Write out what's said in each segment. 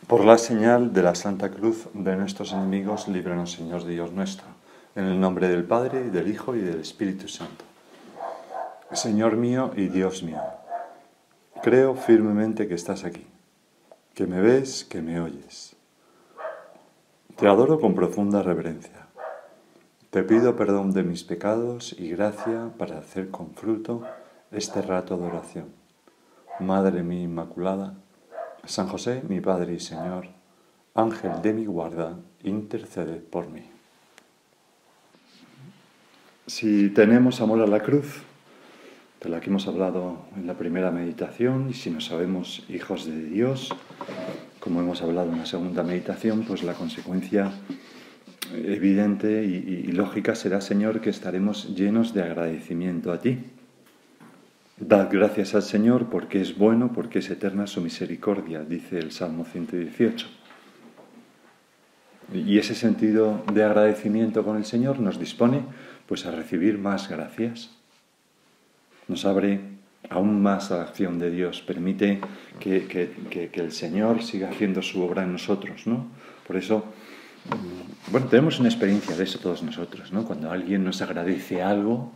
Por la señal de la Santa Cruz de nuestros enemigos, líbranos, Señor Dios nuestro, en el nombre del Padre, y del Hijo, y del Espíritu Santo. Señor mío y Dios mío, creo firmemente que estás aquí, que me ves, que me oyes. Te adoro con profunda reverencia. Te pido perdón de mis pecados y gracia para hacer con fruto este rato de oración. Madre mía Inmaculada, San José, mi Padre y Señor, Ángel de mi guarda, intercede por mí. Si tenemos amor a la cruz, de la que hemos hablado en la primera meditación, y si nos sabemos hijos de Dios, como hemos hablado en la segunda meditación, pues la consecuencia evidente y lógica será, Señor, que estaremos llenos de agradecimiento a ti. Dad gracias al Señor porque es bueno, porque es eterna su misericordia, dice el Salmo 118. Y ese sentido de agradecimiento con el Señor nos dispone pues a recibir más gracias. Nos abre aún más a la acción de Dios, permite que el Señor siga haciendo su obra en nosotros, ¿no? Por eso, bueno, tenemos una experiencia de eso todos nosotros, ¿no? Cuando alguien nos agradece algo,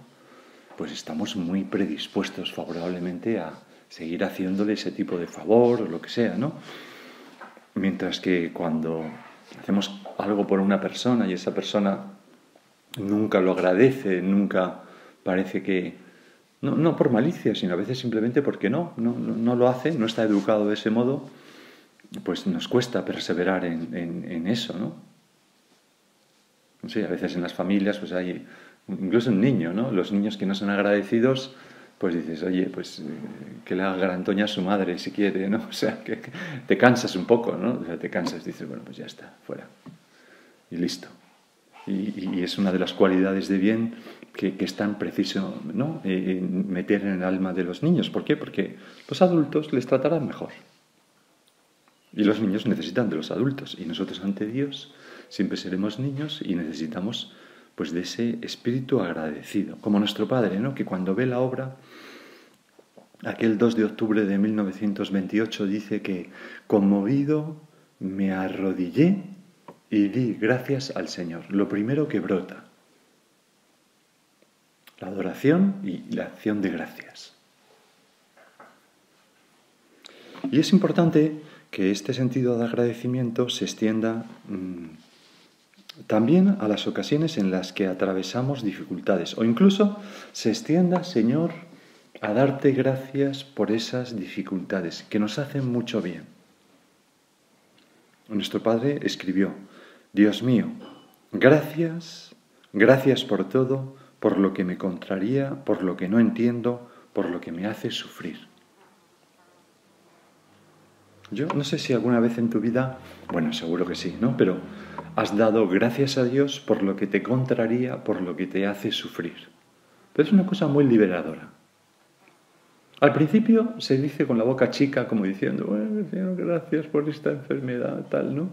pues estamos muy predispuestos favorablemente a seguir haciéndole ese tipo de favor o lo que sea, ¿no? Mientras que cuando hacemos algo por una persona y esa persona nunca lo agradece, nunca parece que... No por malicia, sino a veces simplemente porque no lo hace, no está educado de ese modo, pues nos cuesta perseverar en eso, ¿no? No sé, a veces en las familias pues hay... Incluso un niño, ¿no? Los niños que no son agradecidos, pues dices, oye, pues que le haga garantoña a su madre si quiere, ¿no? O sea, que te cansas un poco, ¿no? O sea, te cansas, dices, bueno, pues ya está, fuera. Y listo. Y es una de las cualidades de bien que es tan preciso, ¿no? Meter en el alma de los niños. ¿Por qué? Porque los adultos les tratarán mejor. Y los niños necesitan de los adultos. Y nosotros ante Dios siempre seremos niños y necesitamos pues de ese espíritu agradecido, como nuestro Padre, ¿no? Que cuando ve la obra, aquel 2 de octubre de 1928 dice que conmovido me arrodillé y di gracias al Señor. Lo primero que brota, la adoración y la acción de gracias. Y es importante que este sentido de agradecimiento se extienda también a las ocasiones en las que atravesamos dificultades, o incluso se extienda, Señor, a darte gracias por esas dificultades que nos hacen mucho bien. Nuestro Padre escribió, Dios mío, gracias por todo, por lo que me contraría, por lo que no entiendo, por lo que me hace sufrir. Yo no sé si alguna vez en tu vida, bueno, seguro que sí, ¿no? Pero has dado gracias a Dios por lo que te contraría, por lo que te hace sufrir. Pero es una cosa muy liberadora. Al principio se dice con la boca chica, como diciendo, bueno, Señor, gracias por esta enfermedad, tal, ¿no?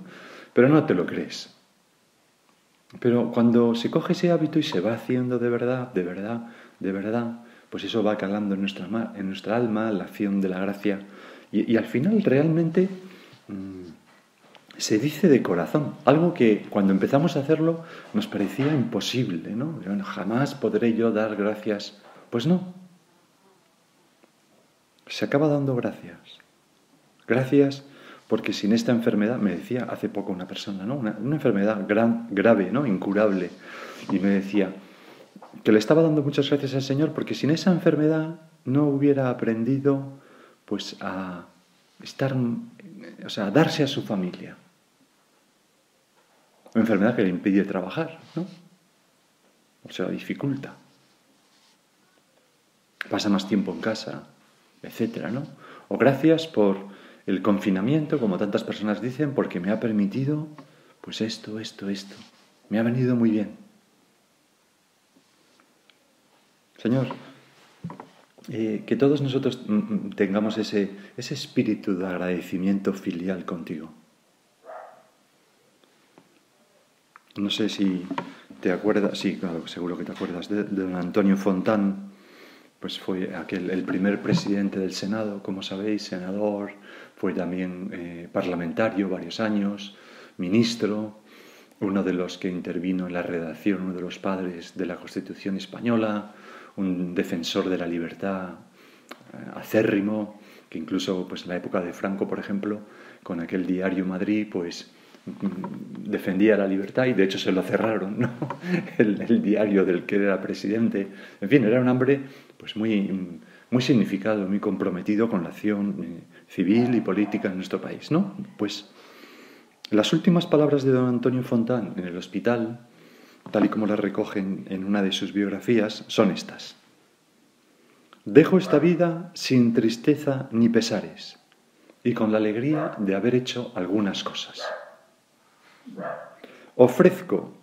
Pero no te lo crees. Pero cuando se coge ese hábito y se va haciendo de verdad, pues eso va calando en nuestra alma, la acción de la gracia. Y al final realmente se dice de corazón, algo que cuando empezamos a hacerlo nos parecía imposible, ¿no? Bueno, jamás podré yo dar gracias. Pues no. Se acaba dando gracias. Gracias porque sin esta enfermedad, me decía hace poco una persona, ¿no? Una enfermedad grave, ¿no? Incurable. Y me decía que le estaba dando muchas gracias al Señor porque sin esa enfermedad no hubiera aprendido pues a estar, o sea, a darse a su familia. Una enfermedad que le impide trabajar, ¿no? O sea, dificulta. Pasa más tiempo en casa, etcétera, ¿no? O gracias por el confinamiento, como tantas personas dicen, porque me ha permitido, pues esto. Me ha venido muy bien. Señor, que todos nosotros tengamos ese espíritu de agradecimiento filial contigo. No sé si te acuerdas, sí, claro, seguro que te acuerdas de don Antonio Fontán, pues fue el primer presidente del Senado, como sabéis, senador, fue también parlamentario varios años, ministro, uno de los que intervino en la redacción, uno de los padres de la Constitución española, un defensor de la libertad acérrimo, que incluso pues, en la época de Franco, por ejemplo, con aquel diario Madrid, pues defendía la libertad y de hecho se lo cerraron, ¿no? el diario del que era presidente. En fin, era un hombre pues, muy significado, muy comprometido con la acción civil y política en nuestro país, ¿no? Pues las últimas palabras de don Antonio Fontán en el hospital, tal y como las recogen en una de sus biografías, son estas. Dejo esta vida sin tristeza ni pesares y con la alegría de haber hecho algunas cosas. Ofrezco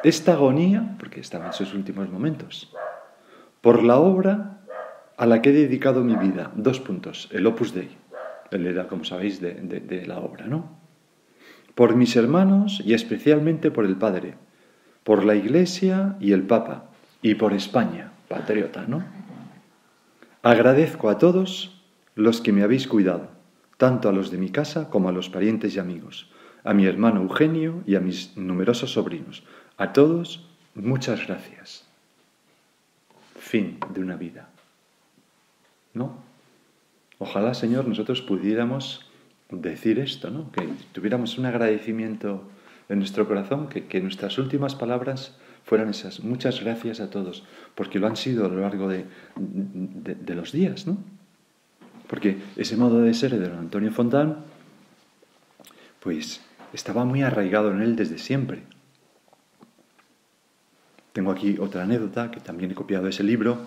esta agonía, porque estaba en sus últimos momentos, por la obra a la que he dedicado mi vida. 2 puntos, el Opus Dei. Él era, como sabéis, de la obra, ¿no? Por mis hermanos y especialmente por el Padre, por la Iglesia y el Papa, y por España, patriota, ¿no? Agradezco a todos los que me habéis cuidado, tanto a los de mi casa como a los parientes y amigos, a mi hermano Eugenio y a mis numerosos sobrinos. A todos, muchas gracias. Fin de una vida. ¿No? Ojalá, Señor, nosotros pudiéramos decir esto, ¿no? Que tuviéramos un agradecimiento en nuestro corazón, que nuestras últimas palabras fueran esas. Muchas gracias a todos, porque lo han sido a lo largo de los días, ¿no? Porque ese modo de ser de don Antonio Fontán, pues estaba muy arraigado en él desde siempre. Tengo aquí otra anécdota, que también he copiado de ese libro,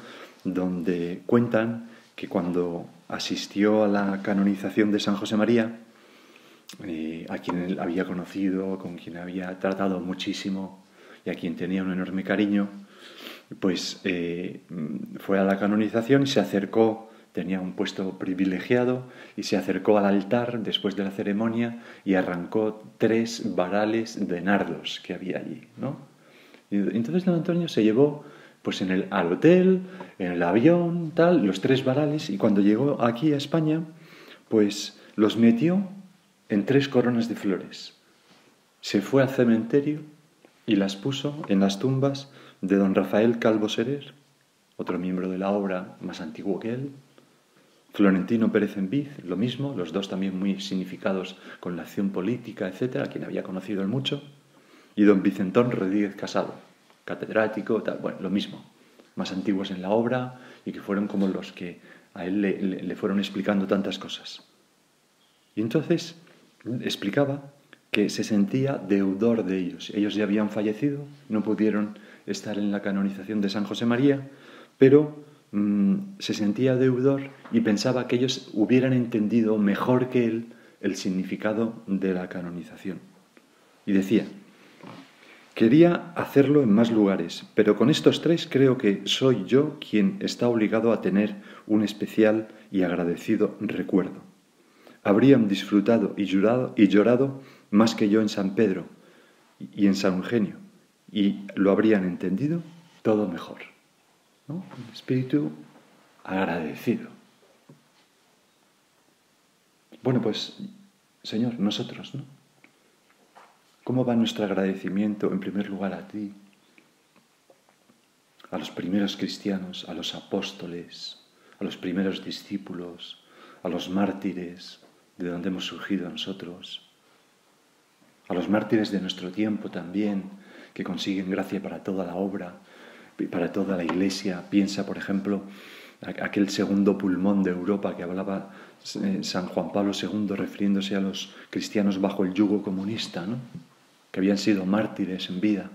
donde cuentan que cuando asistió a la canonización de San José María, a quien él había conocido, con quien había tratado muchísimo y a quien tenía un enorme cariño, pues fue a la canonización y se acercó, tenía un puesto privilegiado, y se acercó al altar después de la ceremonia y arrancó 3 varales de nardos que había allí, ¿no? Y entonces don Antonio se llevó pues al hotel, en el avión, tal, los 3 varales, y cuando llegó aquí a España, pues los metió en 3 coronas de flores. Se fue al cementerio y las puso en las tumbas de don Rafael Calvo Serer, otro miembro de la obra más antiguo que él, Florentino Pérez Enviz, lo mismo, los 2 también muy significados con la acción política, etcétera, a quien había conocido él mucho, y don Vicentón Rodríguez Casado, catedrático, tal, bueno, lo mismo, más antiguos en la obra y que fueron como los que a él le fueron explicando tantas cosas. Y entonces explicaba que se sentía deudor de ellos. Ellos ya habían fallecido, no pudieron estar en la canonización de San José María, pero se sentía deudor y pensaba que ellos hubieran entendido mejor que él el significado de la canonización. Y decía, quería hacerlo en más lugares, pero con estos 3 creo que soy yo quien está obligado a tener un especial y agradecido recuerdo. Habrían disfrutado y llorado más que yo en San Pedro y en San Eugenio, y lo habrían entendido todo mejor, ¿no? Un espíritu agradecido. Bueno, pues, Señor, nosotros, ¿no? ¿Cómo va nuestro agradecimiento, en primer lugar, a ti, a los primeros cristianos, a los apóstoles, a los primeros discípulos, a los mártires de donde hemos surgido nosotros, a los mártires de nuestro tiempo también, que consiguen gracia para toda la obra, para toda la Iglesia? Piensa, por ejemplo, aquel segundo pulmón de Europa que hablaba San Juan Pablo II refiriéndose a los cristianos bajo el yugo comunista, ¿no? Que habían sido mártires en vida.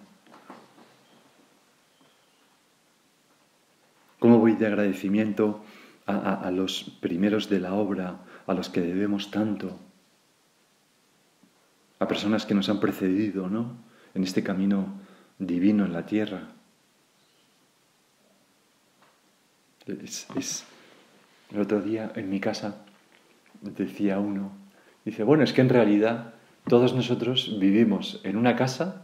¿Cómo voy de agradecimiento a los primeros de la obra, a los que debemos tanto? A personas que nos han precedido, ¿no? En este camino divino en la tierra. El otro día en mi casa decía uno, dice, bueno, es que en realidad todos nosotros vivimos en una casa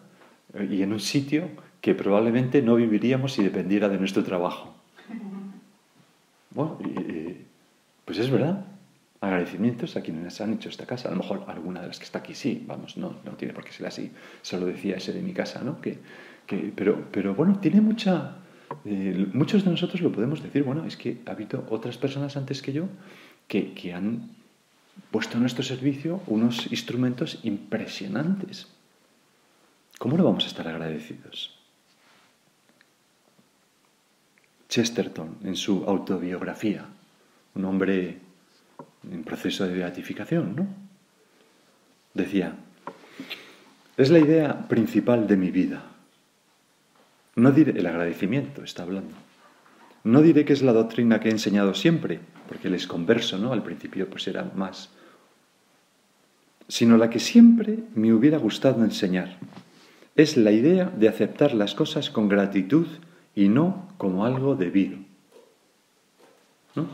y en un sitio que probablemente no viviríamos si dependiera de nuestro trabajo. Bueno, pues es verdad. Agradecimientos a quienes han hecho esta casa. A lo mejor alguna de las que está aquí sí, vamos, no tiene por qué ser así. Solo decía ese de mi casa, ¿no? Pero bueno, tiene mucha... muchos de nosotros lo podemos decir, bueno, es que ha habido otras personas antes que yo que han puesto a nuestro servicio unos instrumentos impresionantes. ¿Cómo no vamos a estar agradecidos? Chesterton, en su autobiografía, un hombre en proceso de beatificación, ¿no? Decía, es la idea principal de mi vida. No diré, el agradecimiento está hablando. No diré que es la doctrina que he enseñado siempre, porque él es converso, ¿no? Al principio pues era más. Sino la que siempre me hubiera gustado enseñar. Es la idea de aceptar las cosas con gratitud y no como algo debido. ¿No?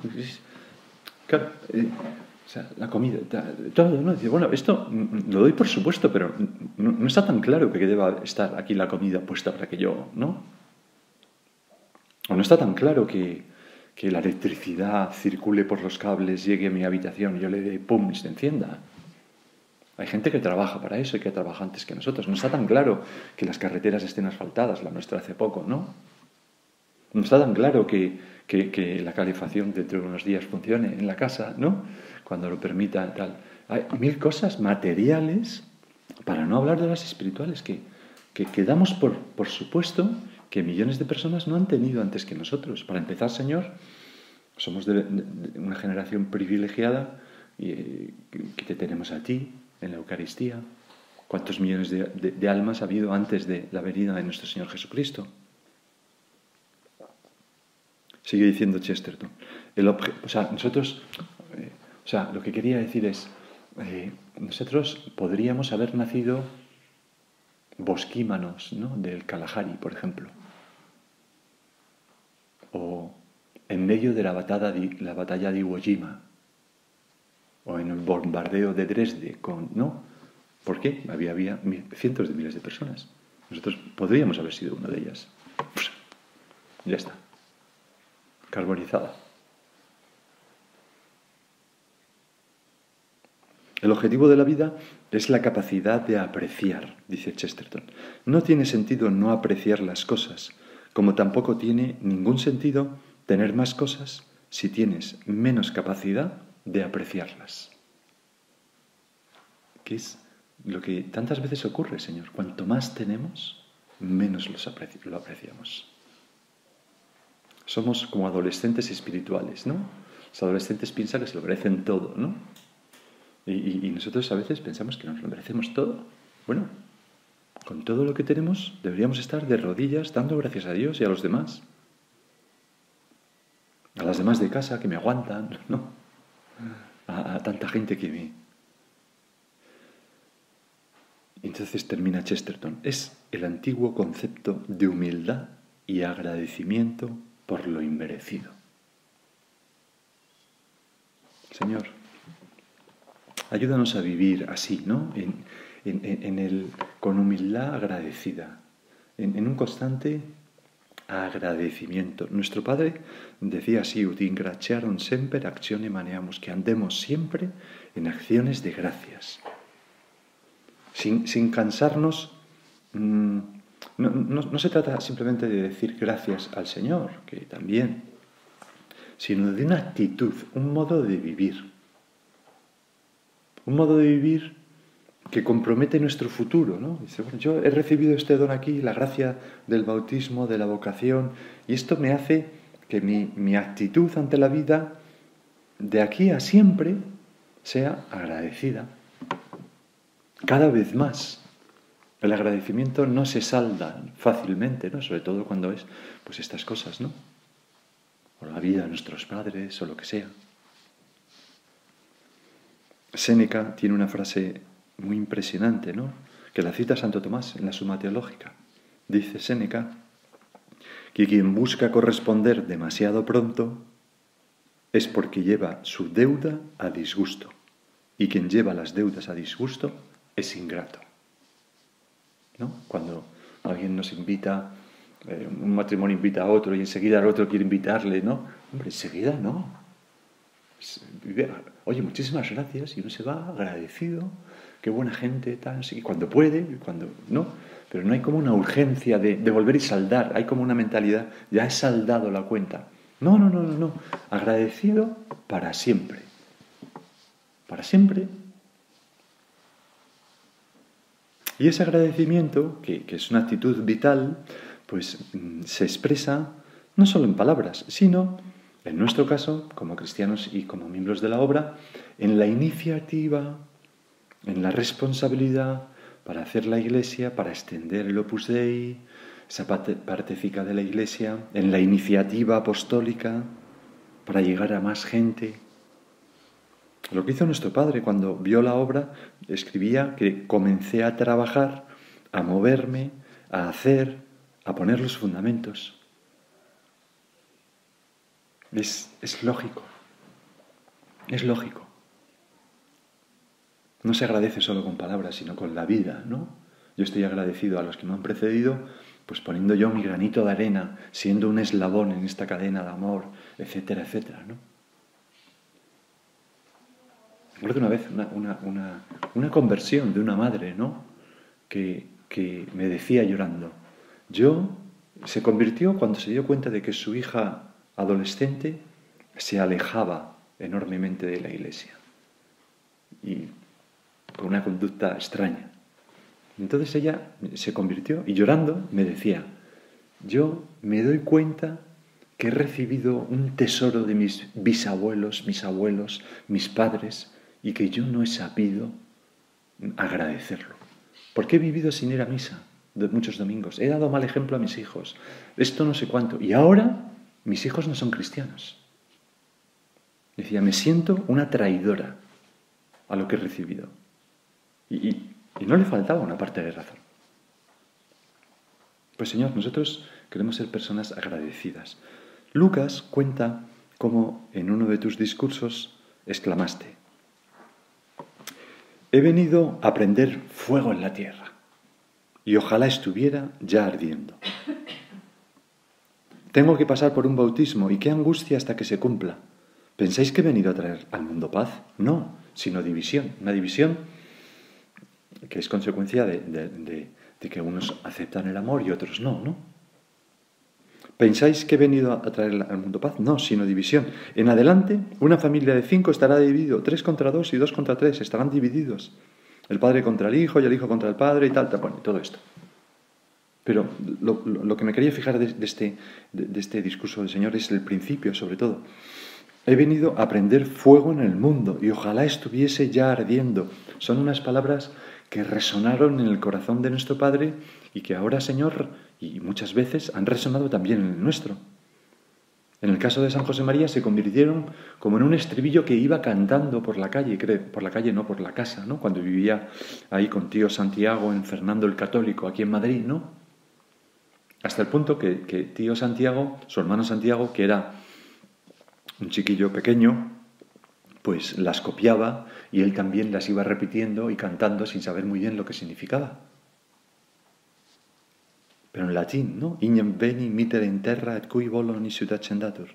Claro, o sea, la comida, todo, ¿no? Dice, bueno, esto lo doy por supuesto, pero no está tan claro que deba estar aquí la comida puesta para que yo, ¿no? O no está tan claro que la electricidad circule por los cables, llegue a mi habitación y yo le dé pum y se encienda. Hay gente que trabaja para eso y que trabaja antes que nosotros. No está tan claro que las carreteras estén asfaltadas, la nuestra hace poco, ¿no? No está tan claro que la calefacción dentro de unos días funcione en la casa, ¿no? Cuando lo permita, tal. Hay mil cosas materiales, para no hablar de las espirituales, que damos por supuesto que millones de personas no han tenido antes que nosotros. Para empezar, Señor, somos de una generación privilegiada que te tenemos a ti en la Eucaristía. ¿Cuántos millones de almas ha habido antes de la venida de nuestro Señor Jesucristo? Sigue diciendo Chesterton. Nosotros, lo que quería decir es, nosotros podríamos haber nacido bosquímanos, ¿no? Del Kalahari, por ejemplo. O en medio de la batalla de Iwo Jima. O en el bombardeo de Dresde, ¿no? ¿Por qué? Había cientos de miles de personas. Nosotros podríamos haber sido una de ellas. Ya está. Carbonizada. El objetivo de la vida es la capacidad de apreciar, dice Chesterton. No tiene sentido no apreciar las cosas, como tampoco tiene ningún sentido tener más cosas si tienes menos capacidad de apreciarlas. ¿Qué es lo que tantas veces ocurre, Señor? Cuanto más tenemos, menos lo apreciamos. Somos como adolescentes espirituales, ¿no? Los adolescentes piensan que se lo merecen todo, ¿no? Y nosotros a veces pensamos que nos lo merecemos todo. Bueno, con todo lo que tenemos deberíamos estar de rodillas dando gracias a Dios y a los demás. A las demás de casa que me aguantan, ¿no? A tanta gente que me... Entonces termina Chesterton. Es el antiguo concepto de humildad y agradecimiento por lo inmerecido. Señor, ayúdanos a vivir así, ¿no? Con humildad agradecida, en un constante agradecimiento. Nuestro Padre decía así, ut ingratiarum semper actione maneamus, que andemos siempre en acciones de gracias. Sin cansarnos, no se trata simplemente de decir gracias al Señor, que también, sino de una actitud, un modo de vivir. Un modo de vivir que compromete nuestro futuro, ¿no? Dice, bueno, yo he recibido este don aquí, la gracia del bautismo, de la vocación, y esto me hace que mi actitud ante la vida, de aquí a siempre, sea agradecida. Cada vez más. El agradecimiento no se salda fácilmente, ¿no? Sobre todo cuando es, pues, estas cosas, ¿no? O la vida de nuestros padres, o lo que sea. Séneca tiene una frase muy impresionante, ¿no? Que la cita Santo Tomás en la Suma Teológica. Dice Séneca que quien busca corresponder demasiado pronto es porque lleva su deuda a disgusto, y quien lleva las deudas a disgusto es ingrato, ¿no? Cuando alguien nos invita, un matrimonio invita a otro y enseguida el otro quiere invitarle, ¿no? Hombre, enseguida no. Oye, muchísimas gracias, y uno se va agradecido, qué buena gente, tal, sí, cuando puede, y cuando no, pero no hay como una urgencia de volver y saldar, hay como una mentalidad, ya he saldado la cuenta. No, no, no, no, no, agradecido para siempre. Para siempre. Y ese agradecimiento, que es una actitud vital, pues se expresa no solo en palabras, sino, en nuestro caso, como cristianos y como miembros de la obra, en la iniciativa, en la responsabilidad para hacer la Iglesia, para extender el Opus Dei, esa partecica de la Iglesia, en la iniciativa apostólica, para llegar a más gente. Lo que hizo nuestro padre cuando vio la obra, escribía que comencé a trabajar, a moverme, a hacer, a poner los fundamentos. Es lógico. Es lógico. No se agradece solo con palabras, sino con la vida, ¿no? Yo estoy agradecido a los que me han precedido, pues poniendo yo mi granito de arena, siendo un eslabón en esta cadena de amor, etcétera, etcétera, ¿no? Recuerdo una vez una conversión de una madre, ¿no? Que me decía llorando, se convirtió cuando se dio cuenta de que su hija adolescente se alejaba enormemente de la Iglesia y con una conducta extraña. Entonces ella se convirtió y llorando me decía, yo me doy cuenta que he recibido un tesoro de mis bisabuelos, mis abuelos, mis padres, y que yo no he sabido agradecerlo. Porque he vivido sin ir a misa de muchos domingos. He dado mal ejemplo a mis hijos. Esto no sé cuánto. Y ahora mis hijos no son cristianos. Decía, me siento una traidora a lo que he recibido. Y no le faltaba una parte de razón. Pues Señor, nosotros queremos ser personas agradecidas. Lucas cuenta cómo en uno de tus discursos exclamaste, he venido a prender fuego en la tierra y ojalá estuviera ya ardiendo. Tengo que pasar por un bautismo y qué angustia hasta que se cumpla. ¿Pensáis que he venido a traer al mundo paz? No, sino división. Una división que es consecuencia de que unos aceptan el amor y otros no, ¿no? ¿Pensáis que he venido a traer al mundo paz? No, sino división. En adelante, una familia de 5 estará dividido, 3 contra 2 y 2 contra 3, estarán divididos. El padre contra el hijo y el hijo contra el padre y tal, bueno, todo esto. Pero lo que me quería fijar de este discurso del Señor es el principio, sobre todo. He venido a prender fuego en el mundo y ojalá estuviese ya ardiendo. Son unas palabras que resonaron en el corazón de nuestro Padre y que ahora, Señor, y muchas veces han resonado también en el nuestro. En el caso de San José María se convirtieron como en un estribillo que iba cantando por la calle, por la casa, ¿no? Cuando vivía ahí con tío Santiago en Fernando el Católico, aquí en Madrid, ¿no? Hasta el punto que tío Santiago, su hermano Santiago, que era un chiquillo pequeño, pues las copiaba y él también las iba repitiendo y cantando sin saber muy bien lo que significaba. Pero en latín, ¿no? Ignem veni mitere in terra et cui volo nisi accendatur.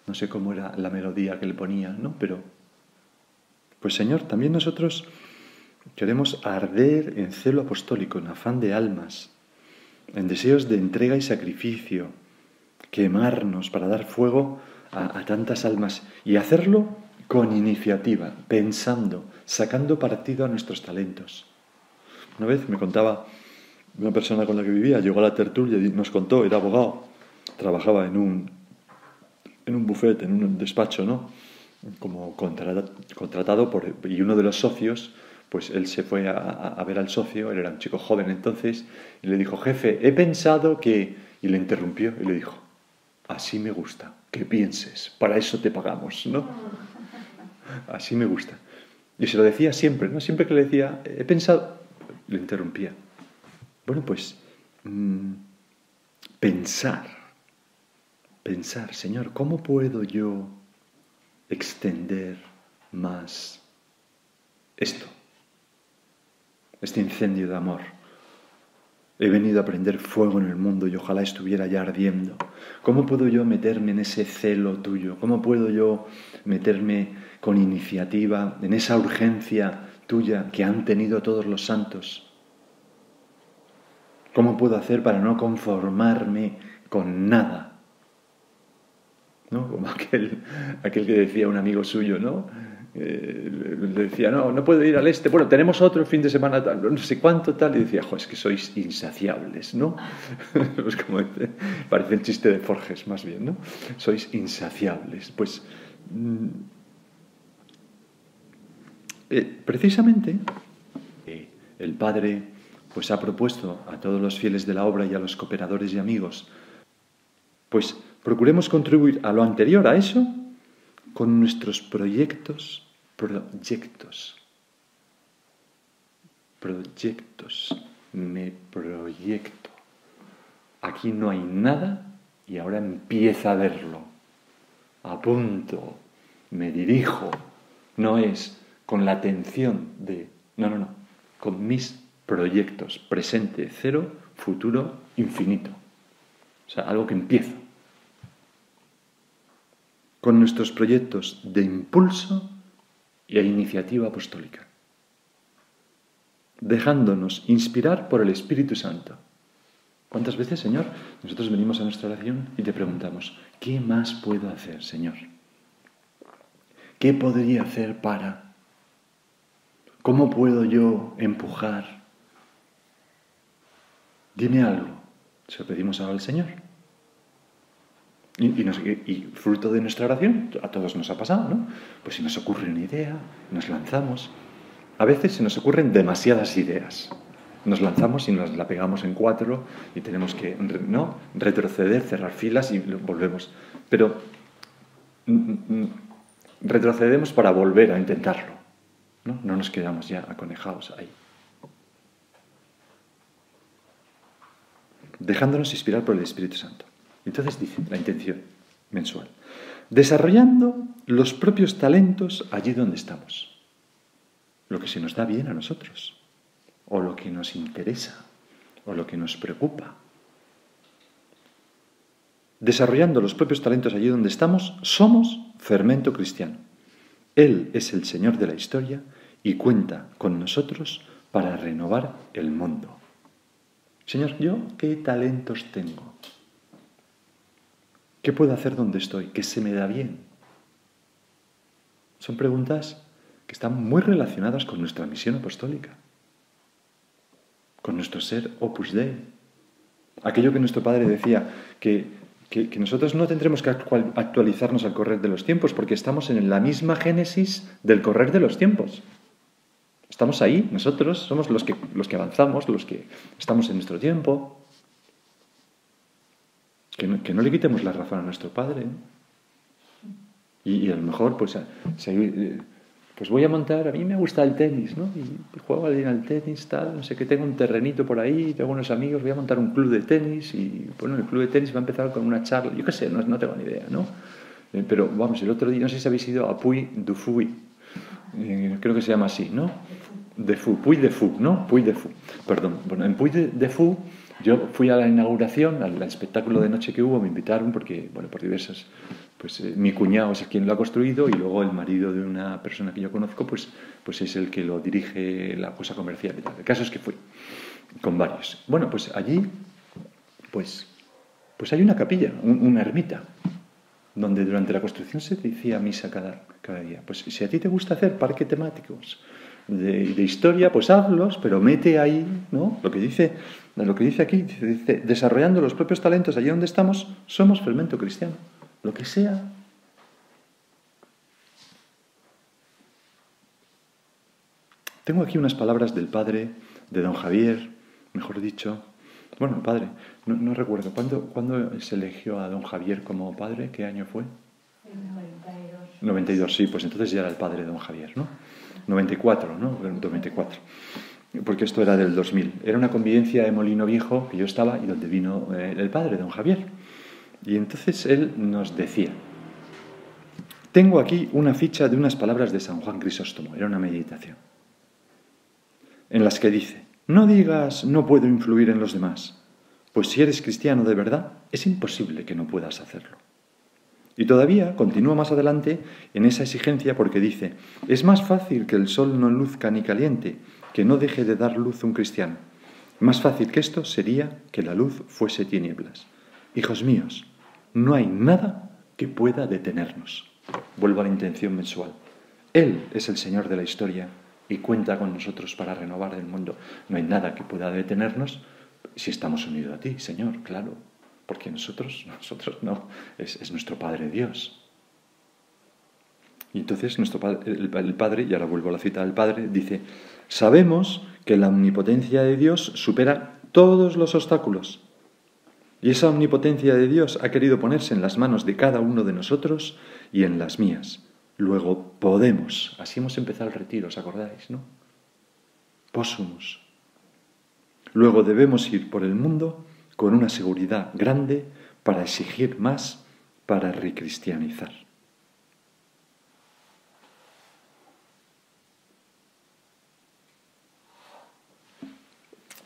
No sé cómo era la melodía que le ponía, ¿no? Pero, pues Señor, también nosotros queremos arder en celo apostólico, en afán de almas, en deseos de entrega y sacrificio, quemarnos para dar fuego a tantas almas y hacerlo con iniciativa, pensando, sacando partido a nuestros talentos. Una vez me contaba una persona con la que vivía, llegó a la tertulia y nos contó, era abogado, trabajaba en un bufete, en un despacho, ¿no? Como contratado y uno de los socios, pues él se fue a ver al socio, él era un chico joven entonces, y le dijo, jefe, he pensado que... Y le interrumpió y le dijo, así me gusta, que pienses, para eso te pagamos, ¿no? Así me gusta. Y se lo decía siempre, ¿no? Siempre que le decía, he pensado, le interrumpía. Bueno, pues pensar, Señor, ¿cómo puedo yo extender más este incendio de amor? He venido a prender fuego en el mundo y ojalá estuviera ya ardiendo. ¿Cómo puedo yo meterme en ese celo tuyo? ¿Cómo puedo yo meterme con iniciativa en esa urgencia tuya que han tenido todos los santos? ¿Cómo puedo hacer para no conformarme con nada? ¿No? Como aquel que decía un amigo suyo, ¿no? Le decía, no puedo ir al este. Bueno, tenemos otro fin de semana tal, no sé cuánto tal. Y decía, es que sois insaciables, ¿no? Pues como parece el chiste de Forges, más bien, ¿no? Sois insaciables. Pues precisamente el Padre pues ha propuesto a todos los fieles de la obra y a los cooperadores y amigos, pues procuremos contribuir a lo anterior, a eso, con nuestros proyectos. Me proyecto. Aquí no hay nada y ahora empieza a verlo. Apunto, me dirijo. No es con la atención de... No. Con mis proyectos. Presente, cero, futuro, infinito. O sea, algo que empiezo. Con nuestros proyectos de impulso y a iniciativa apostólica, dejándonos inspirar por el Espíritu Santo. ¿Cuántas veces, Señor, nosotros venimos a nuestra oración y te preguntamos, ¿qué más puedo hacer, Señor? ¿Qué podría hacer para? ¿Cómo puedo yo empujar? Dime algo. Se lo pedimos ahora al Señor. Y fruto de nuestra oración, a todos nos ha pasado, ¿no? Pues si nos ocurre una idea, nos lanzamos. A veces se nos ocurren demasiadas ideas. Nos lanzamos y nos la pegamos en 4 y tenemos que, ¿no?, retroceder, cerrar filas y volvemos. Pero retrocedemos para volver a intentarlo, ¿no? No nos quedamos ya aconejados ahí. Dejándonos inspirar por el Espíritu Santo. Entonces dice la intención mensual. Desarrollando los propios talentos allí donde estamos. Lo que se nos da bien a nosotros. O lo que nos interesa. O lo que nos preocupa. Desarrollando los propios talentos allí donde estamos, somos fermento cristiano. Él es el Señor de la historia y cuenta con nosotros para renovar el mundo. Señor, ¿yo qué talentos tengo? ¿Qué puedo hacer donde estoy? ¿Qué se me da bien? Son preguntas que están muy relacionadas con nuestra misión apostólica, con nuestro ser Opus Dei. Aquello que nuestro Padre decía, que nosotros no tendremos que actualizarnos al correr de los tiempos, porque estamos en la misma génesis del correr de los tiempos. Estamos ahí, nosotros somos los que avanzamos, los que estamos en nuestro tiempo. Que no le quitemos la razón a nuestro Padre. Y a lo mejor, pues voy a montar, a mí me gusta el tenis, ¿no? Y juego al tenis, tal, no sé qué, tengo un terrenito por ahí, tengo unos amigos, voy a montar un club de tenis y, bueno, el club de tenis va a empezar con una charla, yo qué sé, no tengo ni idea, ¿no? Pero, vamos, el otro día, no sé si habéis ido a Puy du Fou, creo que se llama así, ¿no? Puy de Fou, ¿no? Puy de Fou, perdón. Bueno, en Puy de Fou yo fui a la inauguración, al espectáculo de noche que hubo, me invitaron porque, bueno, por diversas, pues mi cuñado es quien lo ha construido y luego el marido de una persona que yo conozco, pues es el que lo dirige la cosa comercial y tal. El caso es que fui con varios. Bueno, pues allí, pues hay una capilla, una ermita, donde durante la construcción se decía misa cada día. Pues si a ti te gusta hacer parques temáticos de historia, pues hazlos, pero mete ahí, ¿no? Lo que dice aquí, dice, desarrollando los propios talentos allí donde estamos, somos fermento cristiano. Lo que sea. Tengo aquí unas palabras del padre, de don Javier, mejor dicho. Bueno, el padre, no recuerdo. ¿Cuándo se eligió a don Javier como padre? ¿Qué año fue? En 92. 92, sí, pues entonces ya era el padre de don Javier, ¿no? 94, ¿no? 94. Porque esto era del 2000. Era una convivencia de Molino Viejo que yo estaba y donde vino el padre, don Javier. Y entonces él nos decía, tengo aquí una ficha de unas palabras de San Juan Crisóstomo, era una meditación, en las que dice, No digas no puedo influir en los demás, pues si eres cristiano de verdad, es imposible que no puedas hacerlo. Y todavía continúa más adelante en esa exigencia porque dice, es más fácil que el sol no luzca ni caliente, que no deje de dar luz un cristiano. Más fácil que esto sería que la luz fuese tinieblas. Hijos míos, no hay nada que pueda detenernos. Vuelvo a la intención mensual. Él es el Señor de la historia y cuenta con nosotros para renovar el mundo. No hay nada que pueda detenernos si estamos unidos a ti, Señor, claro. Porque nosotros no, es nuestro Padre Dios. Y entonces el Padre, y ahora vuelvo a la cita del Padre, dice, sabemos que la omnipotencia de Dios supera todos los obstáculos. Y esa omnipotencia de Dios ha querido ponerse en las manos de cada uno de nosotros y en las mías. Luego podemos, así hemos empezado el retiro, ¿os acordáis, no? Possumus. Luego debemos ir por el mundo con una seguridad grande para exigir más, para recristianizar.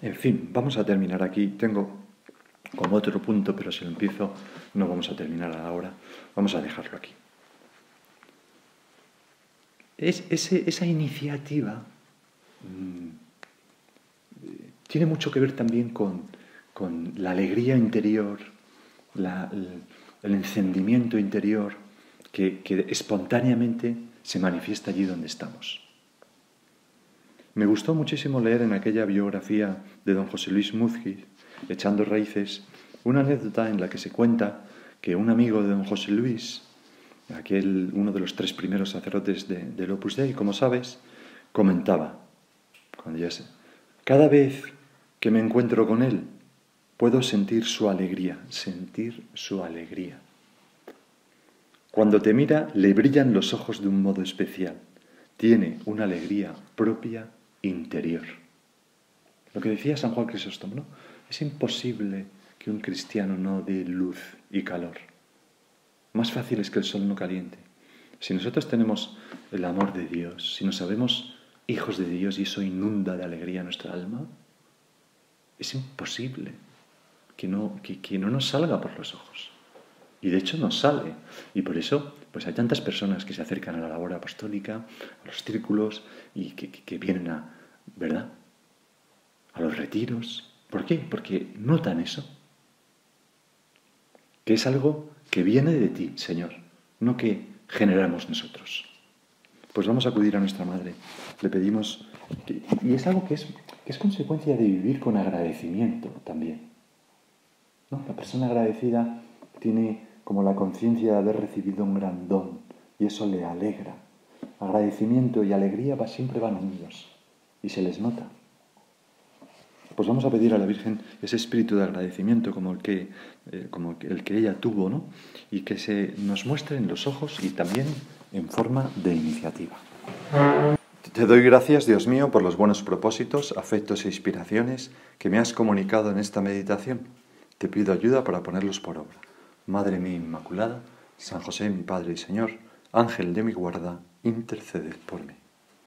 En fin, vamos a terminar aquí. Tengo como otro punto, pero si lo empiezo no vamos a terminar ahora. Vamos a dejarlo aquí. Esa iniciativa tiene mucho que ver también con la alegría interior, el encendimiento interior que espontáneamente se manifiesta allí donde estamos. Me gustó muchísimo leer en aquella biografía de don José Luis Múzquiz, Echando Raíces, una anécdota en la que se cuenta que un amigo de don José Luis, uno de los 3 primeros sacerdotes del Opus Dei, como sabes, comentaba, cada vez que me encuentro con él, puedo sentir su alegría. Cuando te mira, le brillan los ojos de un modo especial. Tiene una alegría propia interior. Lo que decía San Juan Crisóstomo, ¿no? Es imposible que un cristiano no dé luz y calor. Más fácil es que el sol no caliente. Si nosotros tenemos el amor de Dios, si nos sabemos hijos de Dios y eso inunda de alegría nuestra alma, es imposible que no nos salga por los ojos. Y de hecho nos sale. Y por eso pues hay tantas personas que se acercan a la labor apostólica, a los círculos, y que vienen ¿verdad?, a los retiros. ¿Por qué? Porque notan eso. Que es algo que viene de ti, Señor, no que generamos nosotros. Pues vamos a acudir a nuestra Madre. Le pedimos, y es algo que es consecuencia de vivir con agradecimiento también, ¿no? La persona agradecida tiene como la conciencia de haber recibido un gran don y eso le alegra. Agradecimiento y alegría siempre van unidos y se les nota. Pues vamos a pedir a la Virgen ese espíritu de agradecimiento como el que ella tuvo, ¿no? Y que se nos muestre en los ojos y también en forma de iniciativa. Te doy gracias, Dios mío, por los buenos propósitos, afectos e inspiraciones que me has comunicado en esta meditación. Te pido ayuda para ponerlos por obra. Madre mía Inmaculada, San José, mi Padre y Señor, Ángel de mi guarda, interceded por mí.